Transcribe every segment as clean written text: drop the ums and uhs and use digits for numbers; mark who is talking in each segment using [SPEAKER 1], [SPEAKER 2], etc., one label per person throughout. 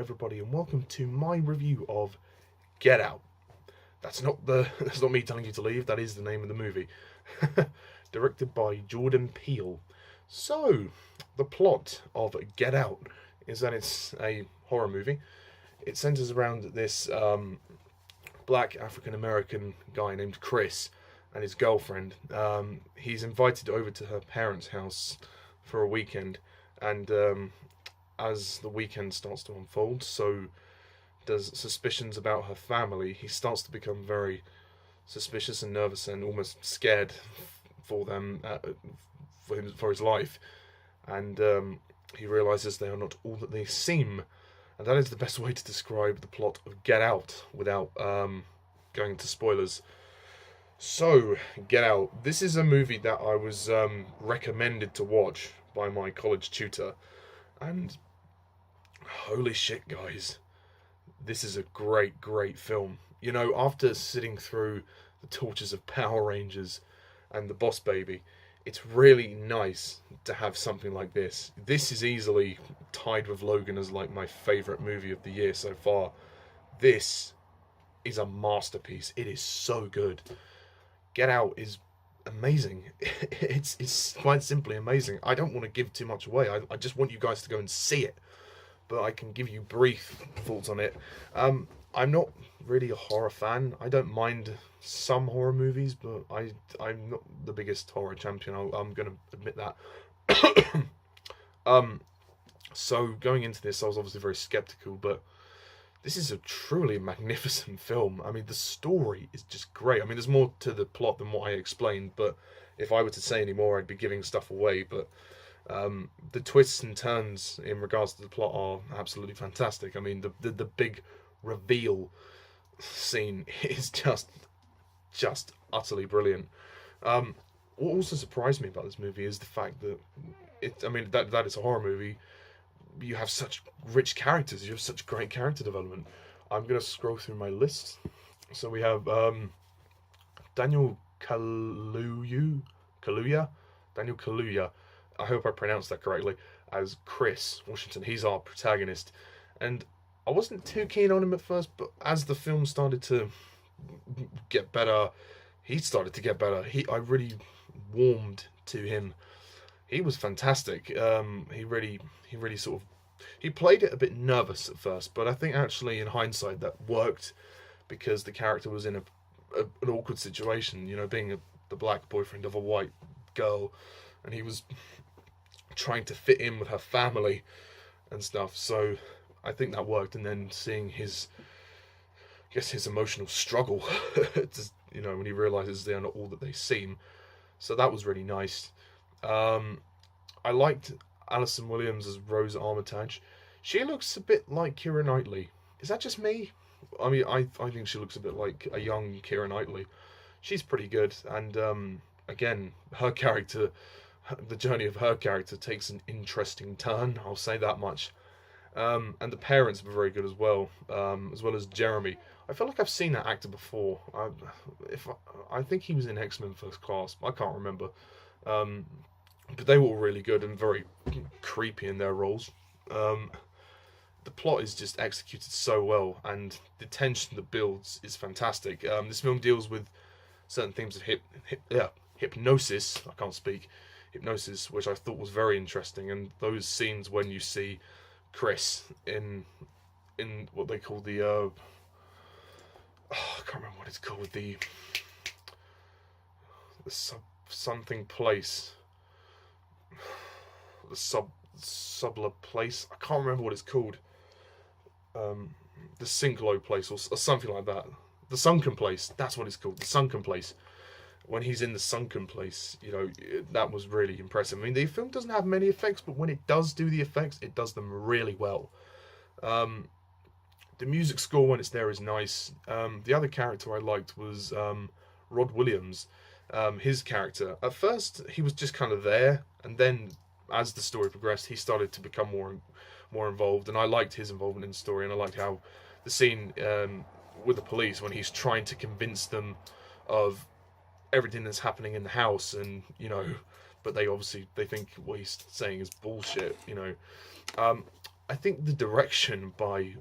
[SPEAKER 1] everybody, and welcome to my review of Get Out. That's not me telling you to leave. That is the name of the movie, directed by Jordan Peele. So, the plot of Get Out is that it's a horror movie. It centers around this black African American guy named Chris and his girlfriend. He's invited over to her parents' house for a weekend, and as the weekend starts to unfold, so does suspicions about her family. He starts to become very suspicious and nervous and almost scared for them, for his life, and he realizes they are not all that they seem, and that is the best way to describe the plot of Get Out without going into spoilers. So, Get Out. This is a movie that I was recommended to watch by my college tutor, and holy shit, guys, this is a great, great film. You know, after sitting through the tortures of Power Rangers and The Boss Baby, it's really nice to have something like this. This is easily tied with Logan as like my favourite movie of the year so far. This is a masterpiece. It is so good. Get Out is amazing. It's quite simply amazing. I don't want to give too much away. I just want you guys to go and see it. But I can give you brief thoughts on it. I'm not really a horror fan. I don't mind some horror movies, but I'm not the biggest horror champion. I'm going to admit that. So going into this, I was obviously very skeptical, but this is a truly magnificent film. I mean, the story is just great. I mean, there's more to the plot than what I explained, but if I were to say any more, I'd be giving stuff away. But the twists and turns in regards to the plot are absolutely fantastic. I mean, the big reveal scene is just utterly brilliant. What also surprised me about this movie is the fact that that it's a horror movie. You have such rich characters. You have such great character development. I'm going to scroll through my list. So we have Daniel Kaluuya. Daniel Kaluuya. I hope I pronounced that correctly. As Chris Washington. He's our protagonist. And I wasn't too keen on him at first, but as the film started to get better, he started to get better. I really warmed to him. He was fantastic. He really he played it a bit nervous at first, but I think actually in hindsight that worked because the character was in an awkward situation, you know, being the black boyfriend of a white girl, and he was trying to fit in with her family and stuff. So I think that worked, and then seeing his emotional struggle, you know, when he realizes they are not all that they seem. So that was really nice. I liked Allison Williams as Rose Armitage. She looks a bit like Keira Knightley. Is that just me? I mean, I think she looks a bit like a young Keira Knightley. She's pretty good, and again, her character, the journey of her character takes an interesting turn. I'll say that much. And the parents were very good as well as Jeremy. I feel like I've seen that actor before. I think he was in X-Men First Class. I can't remember. But they were all really good and very creepy in their roles. The plot is just executed so well, and the tension that builds is fantastic. This film deals with certain themes of hypnosis. I can't speak. Hypnosis, which I thought was very interesting, and those scenes when you see Chris in what they call the I can't remember what it's called, the something place. The subler place. I can't remember what it's called. The Sinklow place or something like that. The sunken place. That's what it's called. The sunken place. When he's in the sunken place, you know, that was really impressive. I mean, the film doesn't have many effects, but when it does do the effects, it does them really well. The music score when it's there is nice. The other character I liked was Rod Williams. His character. At first, he was just kind of there, and then as the story progressed, he started to become more involved, and I liked his involvement in the story, and I liked how the scene with the police when he's trying to convince them of everything that's happening in the house, and but they think what he's saying is bullshit. I think the direction by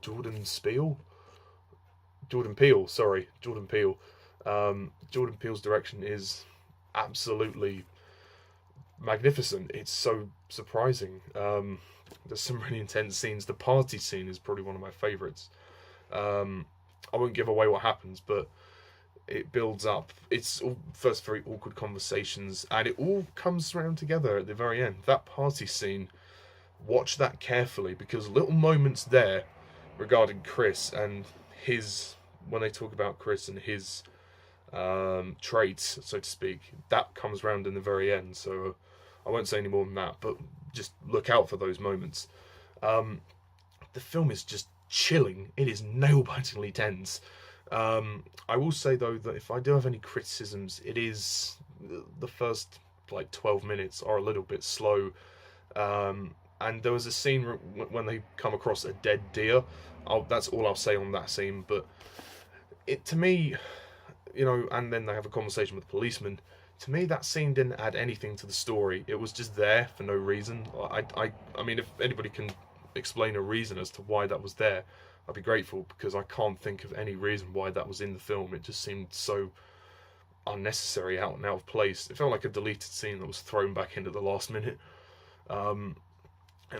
[SPEAKER 1] Jordan Peele. Jordan Peele, sorry, Jordan Peele. Jordan Peele's direction is absolutely magnificent. It's so surprising. There's some really intense scenes. The party scene is probably one of my favourites. I won't give away what happens, but it builds up. It's all first very awkward conversations, and it all comes around together at the very end. That party scene, watch that carefully, because little moments there regarding Chris and his, when they talk about Chris and his traits, so to speak, that comes around in the very end. So I won't say any more than that, but just look out for those moments. The film is just chilling. It is nail-bitingly tense. I will say though that if I do have any criticisms, it is the first like 12 minutes are a little bit slow. And there was a scene when they come across a dead deer. That's all I'll say on that scene. But it, to me, you know, and then they have a conversation with the policeman. To me, that scene didn't add anything to the story. It was just there for no reason. I mean, if anybody can explain a reason as to why that was there, I'd be grateful, because I can't think of any reason why that was in the film. It just seemed so unnecessary, out and out of place. It felt like a deleted scene that was thrown back into the last minute. And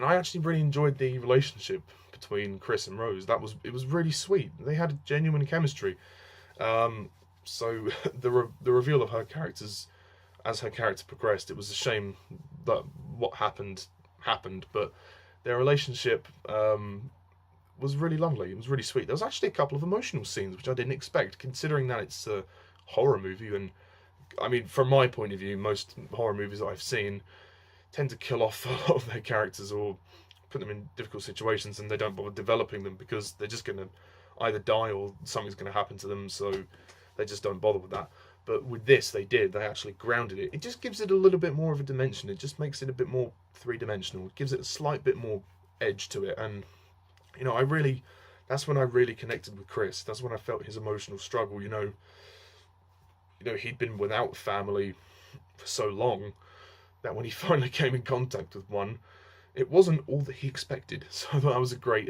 [SPEAKER 1] I actually really enjoyed the relationship between Chris and Rose. It was really sweet. They had a genuine chemistry. So the reveal of her characters, as her character progressed, it was a shame that what happened, but their relationship was really lovely. It was really sweet. There was actually a couple of emotional scenes which I didn't expect, considering that it's a horror movie. And I mean, from my point of view, most horror movies that I've seen tend to kill off a lot of their characters or put them in difficult situations, and they don't bother developing them because they're just going to either die or something's going to happen to them, so they just don't bother with that. But with this, they did. They actually grounded it. It just gives it a little bit more of a dimension. It just makes it a bit more three-dimensional. It gives it a slight bit more edge to it. And, you know, that's when I really connected with Chris. That's when I felt his emotional struggle. You know, he'd been without family for so long that when he finally came in contact with one, it wasn't all that he expected. So that was a great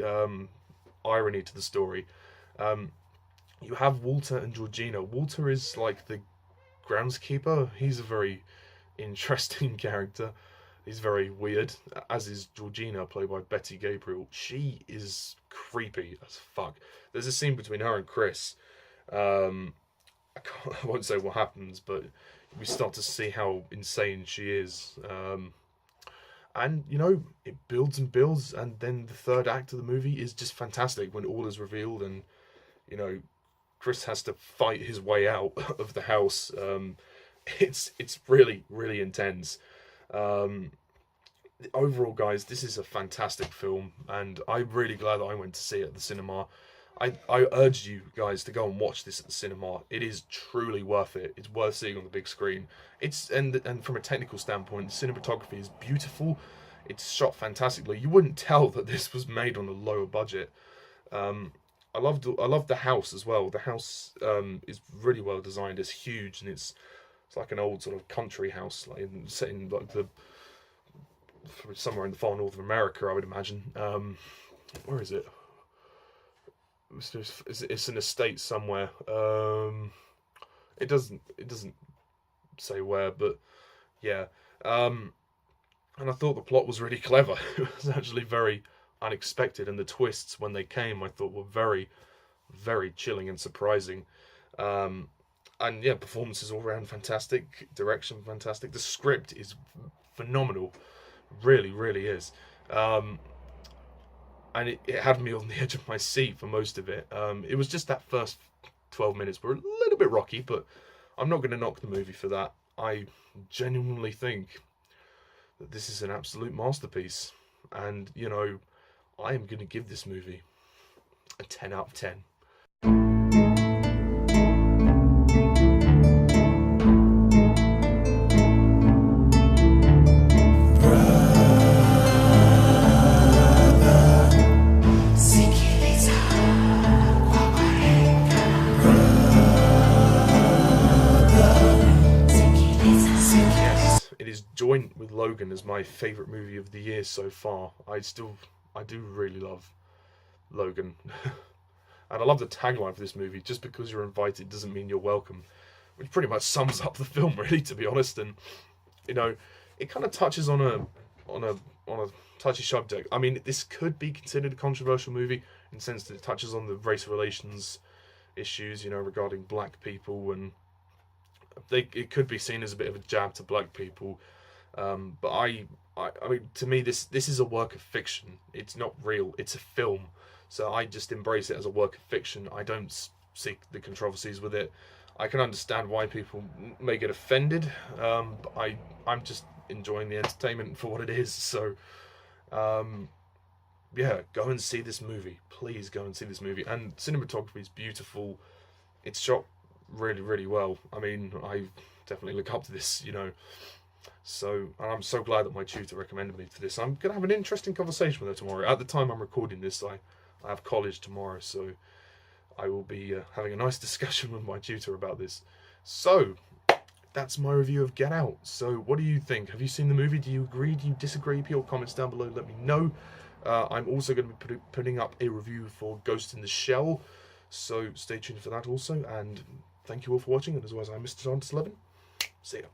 [SPEAKER 1] irony to the story. You have Walter and Georgina. Walter is like the groundskeeper. He's a very interesting character. He's very weird, as is Georgina, played by Betty Gabriel. She is creepy as fuck. There's a scene between her and Chris. I won't say what happens, but we start to see how insane she is. And, you know, it builds and builds, and then the third act of the movie is just fantastic when all is revealed, and, you know, Chris has to fight his way out of the house. It's really, really intense. Overall, guys, this is a fantastic film, and I'm really glad that I went to see it at the cinema. I urge you guys to go and watch this at the cinema. It is truly worth it. It's worth seeing on the big screen. And from a technical standpoint, the cinematography is beautiful. It's shot fantastically. You wouldn't tell that this was made on a lower budget. I love the house as well. The house is really well designed. It's huge, and it's like an old sort of country house, like set in like somewhere in the far north of America, I would imagine. Where is it? It's an estate somewhere. It doesn't say where, but yeah. And I thought the plot was really clever. It was actually very unexpected, and the twists when they came, I thought, were very, very chilling and surprising. And yeah, performances all around fantastic, direction fantastic. The script is phenomenal, really, really is. And it had me on the edge of my seat for most of it. It was just that first 12 minutes were a little bit rocky, but I'm not going to knock the movie for that. I genuinely think that this is an absolute masterpiece, and, you know, I am going to give this movie a 10 out of 10. is joint with Logan as my favourite movie of the year so far. I do really love Logan. And I love the tagline for this movie, just because you're invited doesn't mean you're welcome, which pretty much sums up the film, really, to be honest. And, you know, it kind of touches on a touchy subject. I mean, this could be considered a controversial movie in the sense that it touches on the race relations issues, you know, regarding black people, and it could be seen as a bit of a jab to black people. But I mean, to me, this is a work of fiction. It's not real. It's a film. So I just embrace it as a work of fiction. I don't seek the controversies with it. I can understand why people may get offended, but I'm just enjoying the entertainment for what it is. So, yeah, go and see this movie. Please go and see this movie. And cinematography is beautiful. It's shot really, really well. I mean, I definitely look up to this, you know. So, and I'm so glad that my tutor recommended me for this. I'm going to have an interesting conversation with her tomorrow. At the time I'm recording this, I have college tomorrow, so I will be having a nice discussion with my tutor about this. So, that's my review of Get Out. So, what do you think? Have you seen the movie? Do you agree? Do you disagree? Put your comments down below. Let me know. I'm also going to be putting up a review for Ghost in the Shell. So, stay tuned for that also. And thank you all for watching. And as always, I'm Mr. John11. See ya.